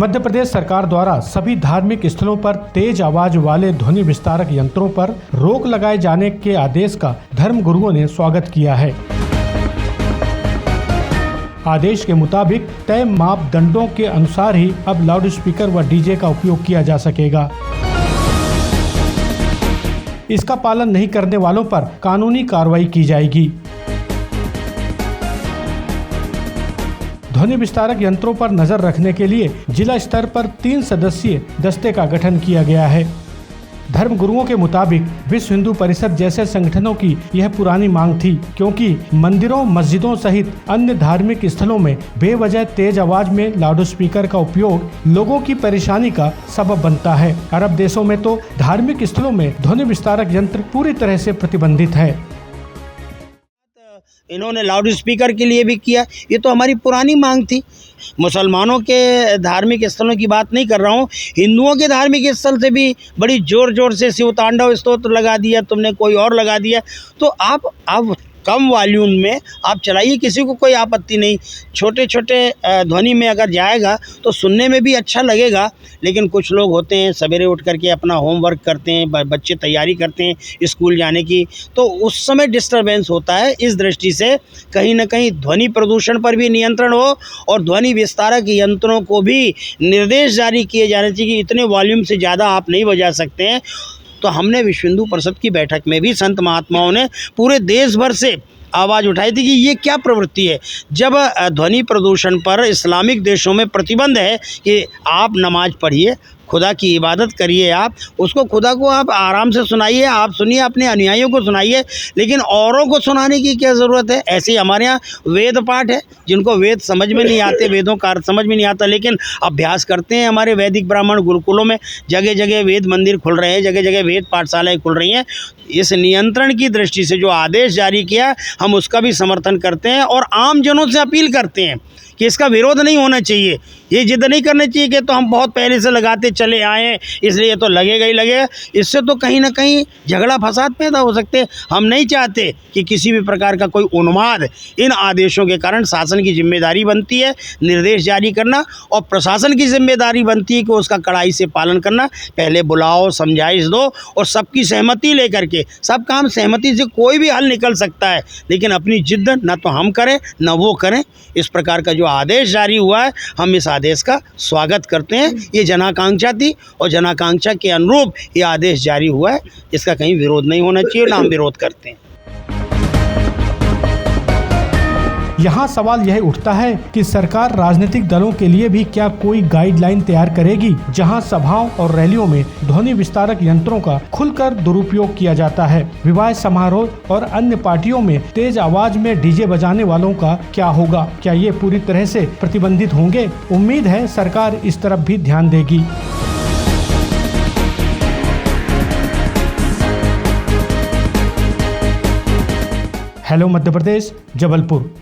मध्य प्रदेश सरकार द्वारा सभी धार्मिक स्थलों पर तेज आवाज वाले ध्वनि विस्तारक यंत्रों पर रोक लगाए जाने के आदेश का धर्म गुरुओं ने स्वागत किया है। आदेश के मुताबिक तय मापदंडों के अनुसार ही अब लाउडस्पीकर व डीजे का उपयोग किया जा सकेगा। इसका पालन नहीं करने वालों पर कानूनी कार्रवाई की जाएगी। ध्वनि विस्तारक यंत्रों पर नजर रखने के लिए जिला स्तर पर 3 सदस्यीय दस्ते का गठन किया गया है। धर्म गुरुओं के मुताबिक विश्व हिंदू परिषद जैसे संगठनों की यह पुरानी मांग थी, क्योंकि मंदिरों, मस्जिदों सहित अन्य धार्मिक स्थलों में बेवजह तेज आवाज में लाउडस्पीकर का उपयोग लोगों की परेशानी का सबब बनता है। अरब देशों में तो धार्मिक स्थलों में ध्वनि विस्तारक यंत्र पूरी तरह से प्रतिबंधित है। इन्होंने लाउड स्पीकर के लिए भी किया, ये तो हमारी पुरानी मांग थी। मुसलमानों के धार्मिक स्थलों की बात नहीं कर रहा हूँ, हिंदुओं के धार्मिक स्थल से भी बड़ी जोर जोर से शिव तांडव स्तोत्र लगा दिया तुमने, कोई और लगा दिया। तो आप कम वॉल्यूम में आप चलाइए, किसी को कोई आपत्ति नहीं। छोटे छोटे ध्वनि में अगर जाएगा तो सुनने में भी अच्छा लगेगा। लेकिन कुछ लोग होते हैं सवेरे उठ करके अपना होमवर्क करते हैं, बच्चे तैयारी करते हैं स्कूल जाने की, तो उस समय डिस्टरबेंस होता है। इस दृष्टि से कहीं ना कहीं ध्वनि प्रदूषण पर भी नियंत्रण हो और ध्वनि विस्तारक यंत्रों को भी निर्देश जारी किए जाने चाहिए कि इतने वॉल्यूम से ज़्यादा आप नहीं बजा सकते हैं। तो हमने विश्व हिंदू परिषद की बैठक में भी संत महात्माओं ने पूरे देश भर से आवाज़ उठाई थी कि ये क्या प्रवृत्ति है। जब ध्वनि प्रदूषण पर इस्लामिक देशों में प्रतिबंध है कि आप नमाज पढ़िए, खुदा की इबादत करिए, आप उसको खुदा को आप आराम से सुनाइए, आप सुनिए, अपने अनुयायियों को सुनाइए, लेकिन औरों को सुनाने की क्या ज़रूरत है। ऐसे ही हमारे यहाँ वेद पाठ है, जिनको वेद समझ में नहीं आते, वेदों का अर्थ समझ में नहीं आता, लेकिन अभ्यास करते हैं। हमारे वैदिक ब्राह्मण गुरुकुलों में जगह जगह वेद मंदिर खुल रहे हैं, जगह जगह वेद पाठशालाएँ खुल रही हैं। इस नियंत्रण की दृष्टि से जो आदेश जारी किया, हम उसका भी समर्थन करते हैं और आम जनों से अपील करते हैं कि इसका विरोध नहीं होना चाहिए। ये जिद नहीं करनी चाहिए कि तो हम बहुत पहले से लगाते चले आए इसलिए तो लगेगा ही लगेगा। इससे तो कहीं ना कहीं झगड़ा फसाद पैदा हो सकते हैं। हम नहीं चाहते कि किसी भी प्रकार का कोई उन्माद इन आदेशों के कारण। शासन की जिम्मेदारी बनती है निर्देश जारी करना, और प्रशासन की जिम्मेदारी बनती है कि उसका कड़ाई से पालन करना। पहले बुलाओ, समझाइश दो और सबकी सहमति लेकर के, सब काम सहमति से कोई भी हल निकल सकता है, लेकिन अपनी जिद न तो हम करें न वो करें। इस प्रकार का जो आदेश जारी हुआ है, हम इस आदेश का स्वागत करते हैं। ये जनाकांक्षा थी और जनाकांक्षा के अनुरूप ये आदेश जारी हुआ है। इसका कहीं विरोध नहीं होना चाहिए, ना हम विरोध करते हैं। यहाँ सवाल यह उठता है कि सरकार राजनीतिक दलों के लिए भी क्या कोई गाइडलाइन तैयार करेगी, जहाँ सभाओं और रैलियों में ध्वनि विस्तारक यंत्रों का खुलकर दुरुपयोग किया जाता है। विवाह समारोह और अन्य पार्टियों में तेज आवाज में डीजे बजाने वालों का क्या होगा? क्या ये पूरी तरह से प्रतिबंधित होंगे? उम्मीद है सरकार इस तरफ भी ध्यान देगी। हेलो मध्य प्रदेश, जबलपुर।